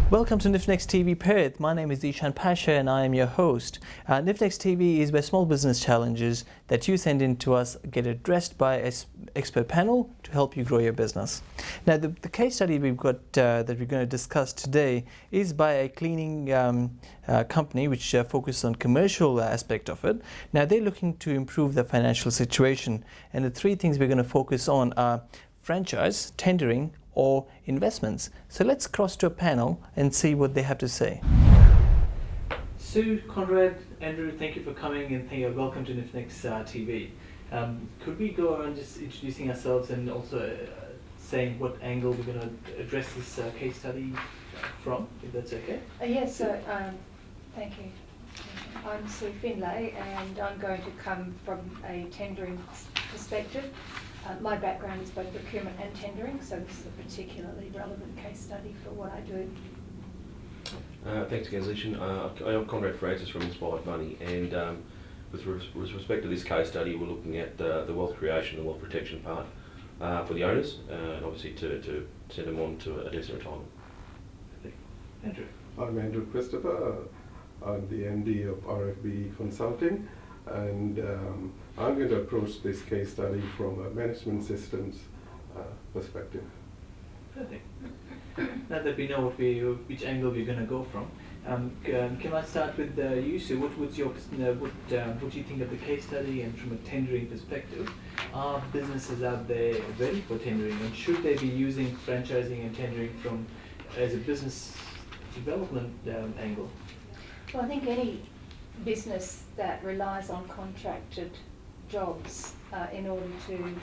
Welcome to Nifnex TV Perth. My name is Zeeshan Pasha and I am your host. Nifnex TV is where small business challenges that you send in to us get addressed by an expert panel to help you grow your business. Now the case study we've got that we're going to discuss today is by a cleaning company which focuses on commercial aspect of it. Now they're looking to improve their financial situation, and the three things we're going to focus on are franchise, tendering, or investments. So let's cross to a panel and see what they have to say. Sue, Conrad, Andrew, thank you for coming and welcome to Nifnex TV. Could we go around just introducing ourselves and also saying what angle we're going to address this case study from, if that's okay? Yes, so thank you. I'm Sue Findlay and I'm going to come from a tendering perspective. My background is both procurement and tendering, so this is a particularly relevant case study for what I do. Thanks again, Zeeshan. I'm Conrad Francis from Inspired Money, and with respect to this case study, we're looking at the wealth creation and wealth protection part for the owners, and obviously to send them on to a decent retirement. Andrew. I'm Andrew Christopher. I'm the MD of RFBE Consulting, and I'm going to approach this case study from a management systems perspective. Perfect. Now that we know which angle we're going to go from, can I start with you, Sue? What do you think of the case study, and from a tendering perspective, are businesses out there ready for tendering, and should they be using franchising and tendering as a business development angle? Well, I think any business that relies on contracted jobs in order to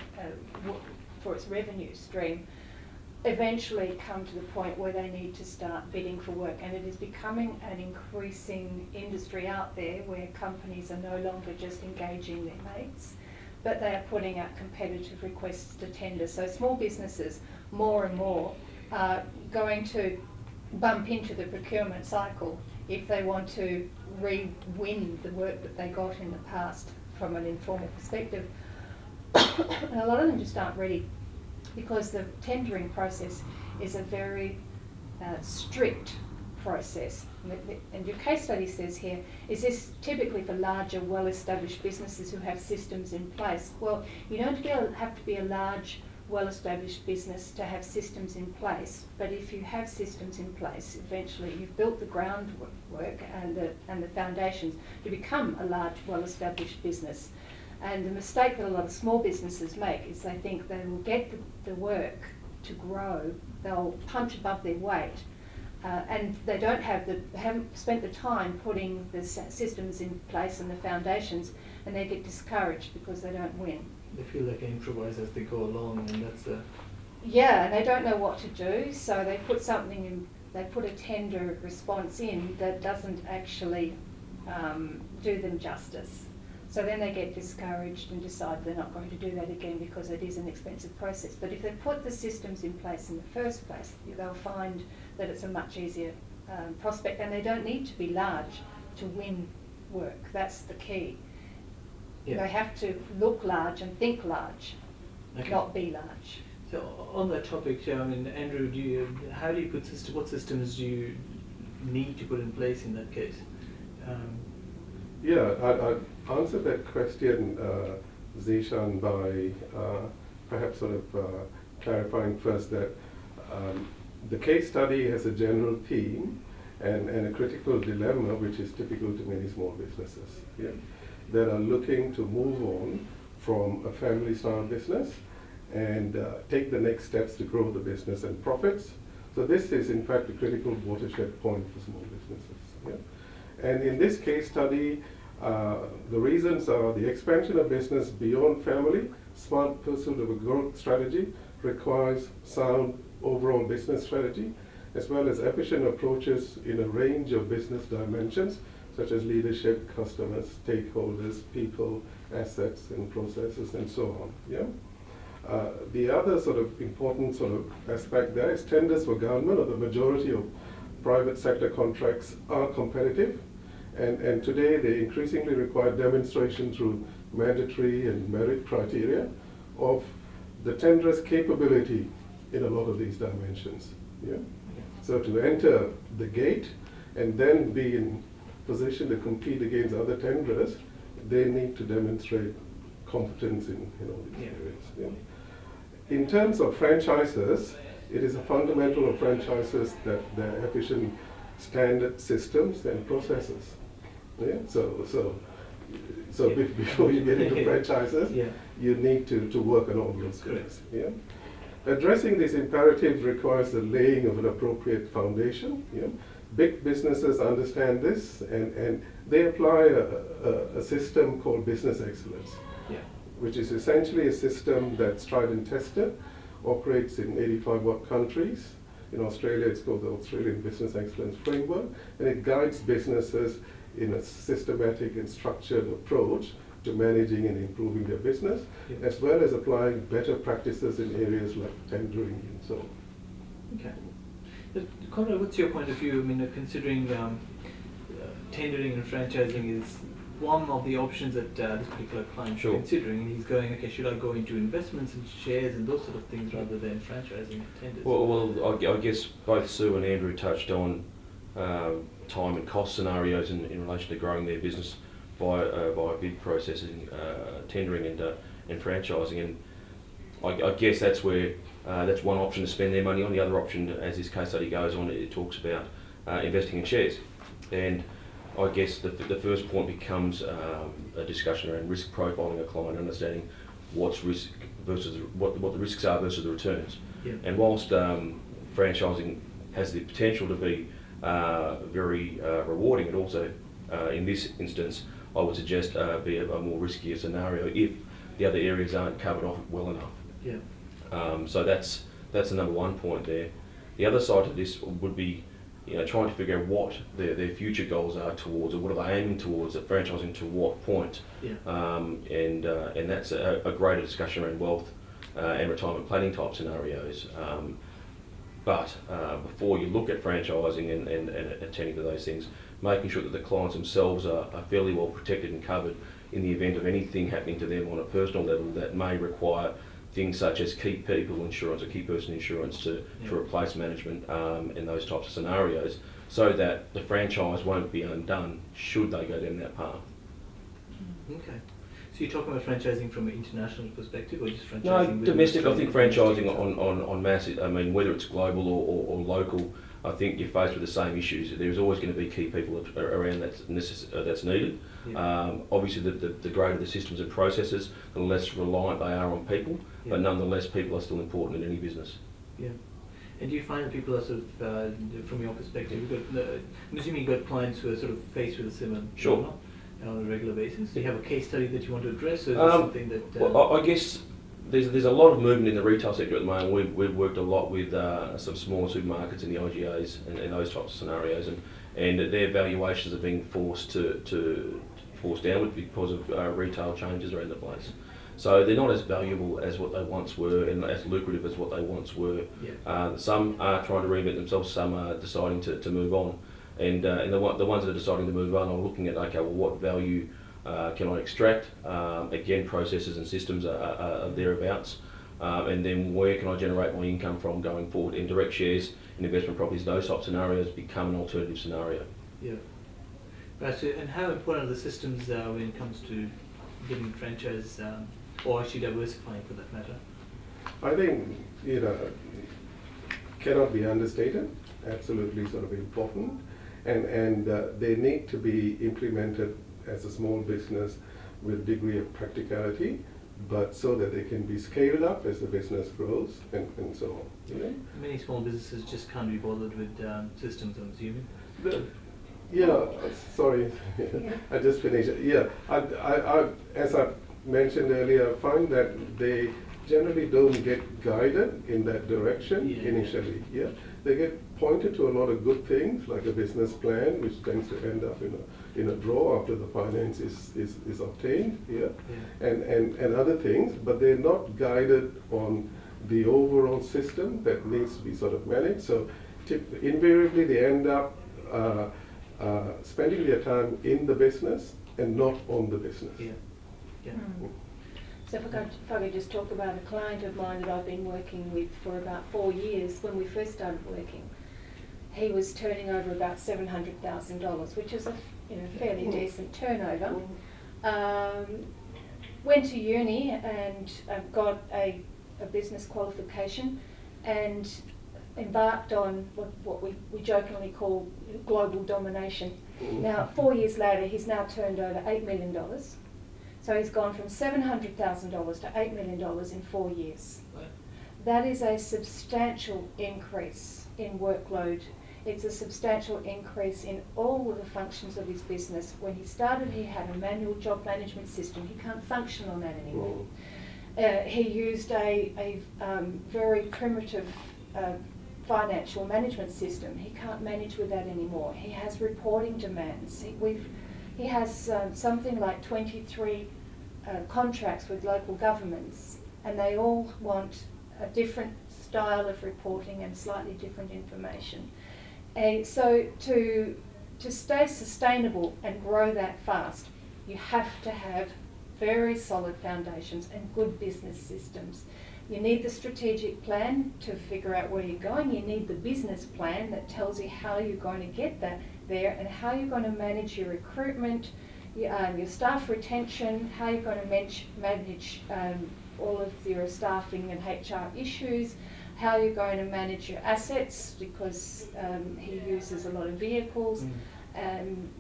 for its revenue stream eventually come to the point where they need to start bidding for work, and it is becoming an increasing industry out there where companies are no longer just engaging their mates, but they are putting out competitive requests to tender. So small businesses more and more are going to bump into the procurement cycle if they want to re-win the work that they got in the past from an informal perspective. And a lot of them just aren't ready, because the tendering process is a very strict process. And your case study says here, is this typically for larger, well-established businesses who have systems in place? Well, you don't have to be a large, well-established business to have systems in place, but if you have systems in place, eventually you've built the groundwork and the foundations to become a large, well-established business. And the mistake that a lot of small businesses make is they think they will get the work to grow, they'll punch above their weight, and they haven't spent the time putting the systems in place and the foundations, and they get discouraged because they don't win. They feel like they improvise as they go along, and that's the... Yeah, and they don't know what to do, so they put something in, they put a tender response in that doesn't actually do them justice. So then they get discouraged and decide they're not going to do that again because it is an expensive process. But if they put the systems in place in the first place, they'll find that it's a much easier prospect, and they don't need to be large to win work. That's the key. Yeah. They have to look large and think large, okay, not be large. So on that topic, Andrew, how do you what systems do you need to put in place in that case? I answered that question, Zeeshan, by perhaps sort of clarifying first that the case study has a general theme and a critical dilemma which is typical to many small businesses. Yeah? That are looking to move on from a family-style business and take the next steps to grow the business and profits. So this is in fact a critical watershed point for small businesses. Yeah? And in this case study, the reasons are the expansion of business beyond family, smart pursuit of a growth strategy requires sound overall business strategy, as well as efficient approaches in a range of business dimensions, such as leadership, customers, stakeholders, people, assets, and processes, and so on. Yeah? The other sort of important sort of aspect there is tenders for government, or the majority of private sector contracts are competitive, and today they increasingly require demonstration through mandatory and merit criteria of the tenderer's capability in a lot of these dimensions. Yeah? So to enter the gate and then be in position to compete against other tenderers, they need to demonstrate competence in all these areas. Yeah. In terms of franchises, it is a fundamental of franchises that they're efficient standard systems and processes. Yeah? So before you get into franchises, you need to work on all those things. Yeah? Addressing these imperatives requires the laying of an appropriate foundation. Yeah? Big businesses understand this, and they apply a system called business excellence, which is essentially a system that's tried and tested, operates in 85 countries. In Australia, it's called the Australian Business Excellence Framework, and it guides businesses in a systematic and structured approach to managing and improving their business, as well as applying better practices in areas like tendering and so on. Okay. Conrad, what's your point of view? I mean, considering tendering and franchising is one of the options that this particular client is considering, and he's going, okay, should I go into investments and shares and those sort of things rather than franchising tenders? Well, I guess both Sue and Andrew touched on time and cost scenarios in relation to growing their business via bid processing, tendering and franchising, and I guess that's where that's one option to spend their money on. The other option, as this case study goes on, it talks about investing in shares, and I guess the first point becomes a discussion around risk profiling a client, understanding what's risk versus what the risks are versus the returns. And whilst franchising has the potential to be very rewarding, it also, in this instance, I would suggest be a more riskier scenario if the other areas aren't covered off well enough. So that's the number one point there. The other side of this would be, trying to figure out what their future goals are towards, or what are they aiming towards at franchising to what point. And that's a greater discussion around wealth and retirement planning type scenarios. But before you look at franchising and attending to those things, making sure that the clients themselves are fairly well protected and covered in the event of anything happening to them on a personal level that may require things such as key people insurance or key person insurance to replace management in those types of scenarios, so that the franchise won't be undone should they go down that path. Okay. So you're talking about franchising from an international perspective, or just franchising? No, domestic. I think franchising on massive, I mean, whether it's global or local, I think you're faced with the same issues. There's always going to be key people around that's needed. Obviously, the greater the systems and processes, the less reliant they are on people, but nonetheless, people are still important in any business. And do you find that people are sort of, from your perspective, I'm assuming you've got clients who are sort of faced with a similar problem on a regular basis? Do you have a case study that you want to address, or is something that... Well, I guess there's a lot of movement in the retail sector at the moment. We've worked a lot with some smaller supermarkets in the IGAs and those types of scenarios, and their valuations are being forced downward because of retail changes around the place. So they're not as valuable as what they once were, and as lucrative as what they once were. Some are trying to reinvent themselves, some are deciding to move on. And the ones that are deciding to move on are looking at, okay, well, what value can I extract? Again, processes and systems are thereabouts. And then where can I generate my income from going forward? In direct shares, in investment properties, those type of scenarios become an alternative scenario. Right, so, and how important are the systems when it comes to getting franchise, or actually diversifying for that matter? I think, cannot be understated, absolutely sort of important. And they need to be implemented as a small business with a degree of practicality, but so that they can be scaled up as the business grows and so on. Many small businesses just can't be bothered with systems, I'm assuming. Sorry, I just finished. I as I mentioned earlier, I find that they generally don't get guided in that direction initially. They get pointed to a lot of good things, like a business plan, which tends to end up in a drawer after the finance is obtained, and other things, but they're not guided on the overall system that needs to be sort of managed. So invariably they end up spending their time in the business and not on the business. So if I could just talk about a client of mine that I've been working with for about 4 years. When we first started working, he was turning over about $700,000, which is a fairly decent turnover. Went to uni and got a business qualification and embarked on what we jokingly call global domination. Now, 4 years later, he's now turned over $8 million. So he's gone from $700,000 to $8 million in 4 years. That is a substantial increase in workload. It's a substantial increase in all of the functions of his business. When he started, he had a manual job management system. He can't function on that anymore. He used a very primitive financial management system. He can't manage with that anymore. He has reporting demands. He has something like 23 contracts with local governments, and they all want a different style of reporting and slightly different information. So to stay sustainable and grow that fast, you have to have very solid foundations and good business systems. You need the strategic plan to figure out where you're going. You need the business plan that tells you how you're going to get there and how you're going to manage your recruitment, your staff retention, how you're going to manage all of your staffing and HR issues, how you're going to manage your assets because he uses a lot of vehicles,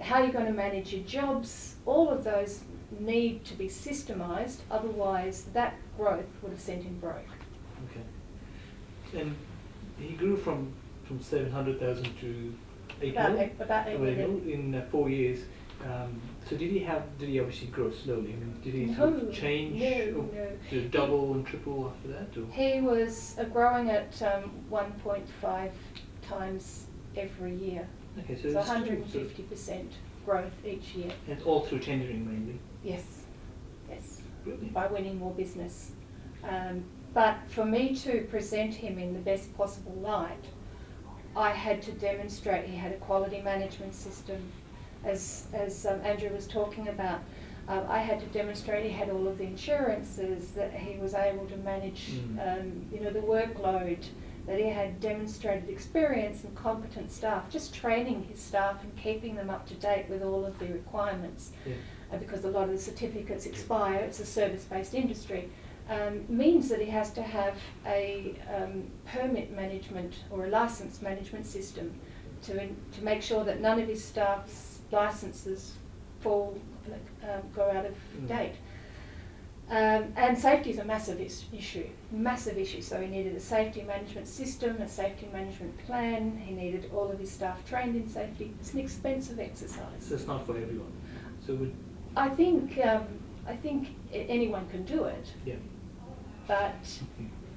how you're going to manage your jobs. All of those need to be systemised, otherwise that growth would have sent him broke. Okay. And he grew from 700,000 to 8 million? About 8 million. In 4 years. So did he obviously grow slowly? I mean, did he sort of change? No. Did it double and triple after that? Or? He was growing at 1.5 times every year. Okay, so 150% growth each year. And all through tendering mainly? Yes. Really? By winning more business. But for me to present him in the best possible light, I had to demonstrate he had a quality management system. As Andrew was talking about, I had to demonstrate he had all of the insurances, that he was able to manage the workload, that he had demonstrated experience and competent staff, just training his staff and keeping them up to date with all of the requirements. Yeah. Because a lot of the certificates expire, it's a service-based industry, means that he has to have a permit management or a license management system to make sure that none of his staff's licenses go out of date. And safety is a massive issue. So he needed a safety management system, a safety management plan. He needed all of his staff trained in safety. It's an expensive exercise. So it's not for everyone. So I think anyone can do it. Yeah. But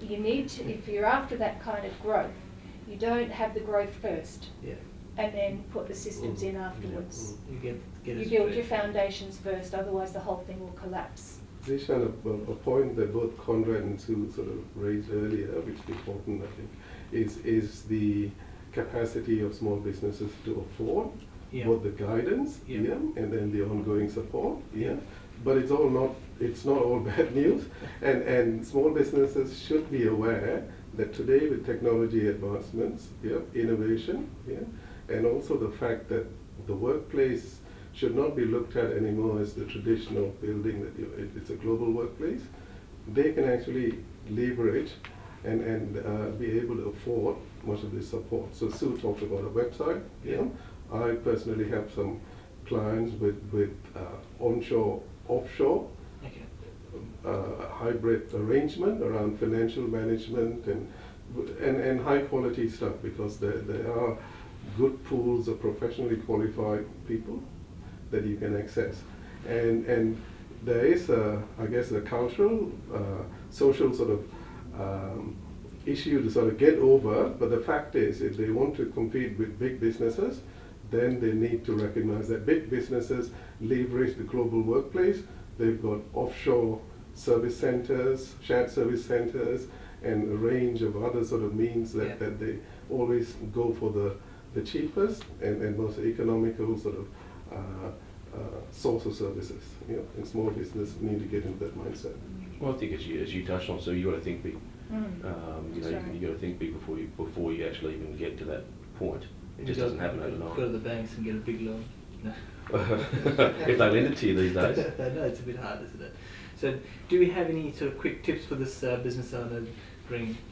you need to, if you're after that kind of growth, you don't have the growth first. Yeah. And then put the systems in afterwards. You build your foundations first, otherwise the whole thing will collapse. Zeeshan, a point that both Conrad and Sue sort of raised earlier, which is important, I think, is the capacity of small businesses to afford both the guidance and then the ongoing support. But it's not all bad news, and small businesses should be aware that today with technology advancements, innovation, and also the fact that the workplace should not be looked at anymore as the traditional building that it's a global workplace. They can actually leverage and be able to afford much of this support. So Sue talked about a website. I personally have some clients with onshore, offshore, hybrid arrangement around financial management and high quality stuff, because there are good pools of professionally qualified people that you can access. And there is I guess a cultural, social sort of issue to sort of get over, but the fact is if they want to compete with big businesses, then they need to recognize that big businesses leverage the global workplace. They've got offshore service centers, shared service centers, and a range of other sort of means that they always go for the cheapest and most economical sort of source of services. And small business need to get into that mindset. Well, I think as you touched on, so you got to think big. You got to think big before you actually even get to that point. It just doesn't happen Go overnight. to the banks and get a big loan. No. If they lend it to you these days. No, it's a bit hard, isn't it? So, do we have any sort of quick tips for this business owner?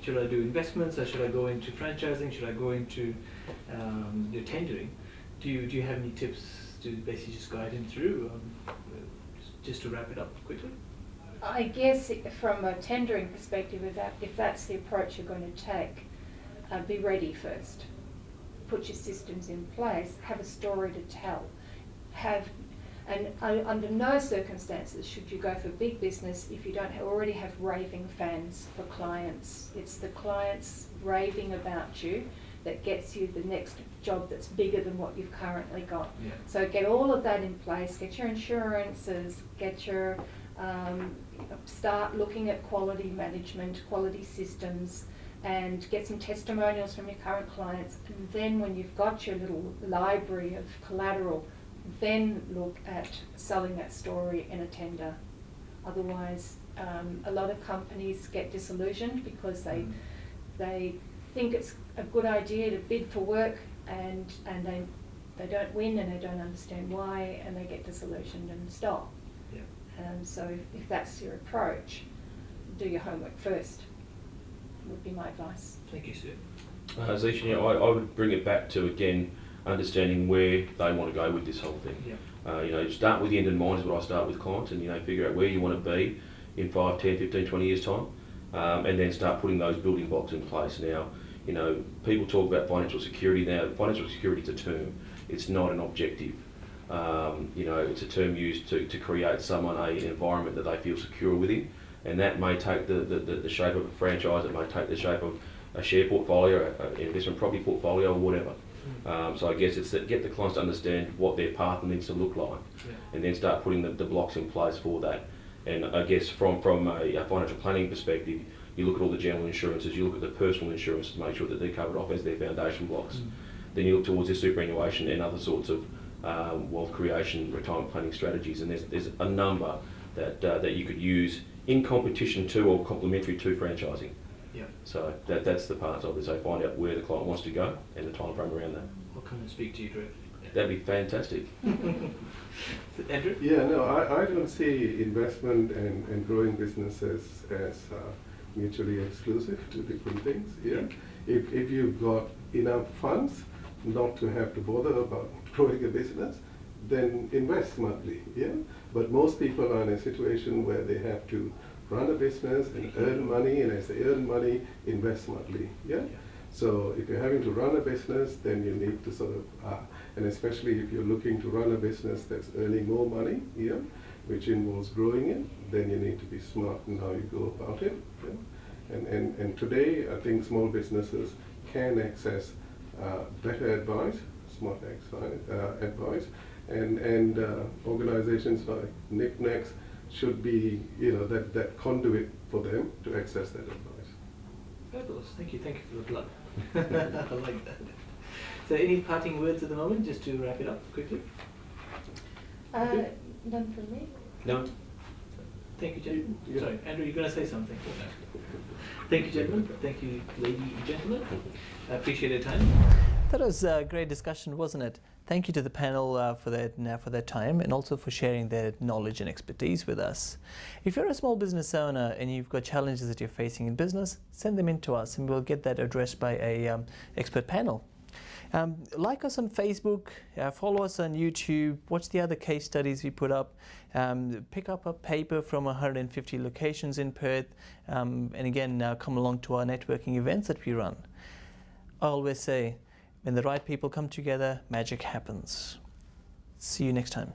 Should I do investments, or should I go into franchising? Should I go into do tendering? Do you have any tips to basically just guide him through? Just to wrap it up quickly. I guess from a tendering perspective, if that's the approach you're going to take, be ready first. Put your systems in place. Have a story to tell. And under no circumstances should you go for big business if you don't already have raving fans for clients. It's the clients raving about you that gets you the next job that's bigger than what you've currently got. Yeah. So get all of that in place, get your insurances, get your, start looking at quality management, quality systems, and get some testimonials from your current clients. And then when you've got your little library of collateral, then look at selling that story in a tender. Otherwise, a lot of companies get disillusioned because they think it's a good idea to bid for work and they don't win and they don't understand why, and they get disillusioned and stop. Yeah. So if that's your approach, do your homework first, would be my advice. Thank you, Sue. Zeeshan, I would bring it back to, again, understanding where they want to go with this whole thing. Yeah. Start with the end in mind is what I start with clients, and figure out where you want to be in 5, 10, 15, 20 years time, and then start putting those building blocks in place. Now, people talk about financial security. Now, financial security is a term. It's not an objective. It's a term used to create someone an environment that they feel secure within, and that may take the shape of a franchise. It may take the shape of a share portfolio, an investment property portfolio, or whatever. So I guess it's that get the clients to understand what their path needs to look like, and then start putting the blocks in place for that. And I guess from a financial planning perspective, you look at all the general insurances, you look at the personal insurances to make sure that they're covered off as their foundation blocks. Then you look towards their superannuation and other sorts of wealth creation, retirement planning strategies, and there's a number that you could use in competition to or complementary to franchising. Yeah. So that's the part of it. So find out where the client wants to go and the time frame around that. I'll come and speak to you, Drew. Yeah. That'd be fantastic. Andrew? Yeah, no, I don't see investment and growing businesses as mutually exclusive, two different things. Yeah, if you've got enough funds not to have to bother about growing a business, then invest smartly. Yeah, but most people are in a situation where they have to run a business and earn money, and as they earn money, invest smartly. Yeah. So if you're having to run a business, then you need to sort of, and especially if you're looking to run a business that's earning more money, yeah, which involves growing it, then you need to be smart in how you go about it. Yeah? And today, I think small businesses can access better advice, smart advice, and organizations like Nifnex should be, that conduit for them to access that advice. Fabulous. Thank you for the plug. I like that. So any parting words at the moment, just to wrap it up quickly? None from me. No. Thank you, gentlemen. Yeah. Sorry, Andrew, you're going to say something. Thank you, gentlemen. Thank you, ladies and gentlemen. I appreciate your time. That was a great discussion, wasn't it? Thank you to the panel for their time, and also for sharing their knowledge and expertise with us. If you're a small business owner and you've got challenges that you're facing in business, send them in to us and we'll get that addressed by a expert panel. Like us on Facebook, follow us on YouTube, watch the other case studies we put up, pick up a paper from 150 locations in Perth, and again, come along to our networking events that we run. I always say, when the right people come together, magic happens. See you next time.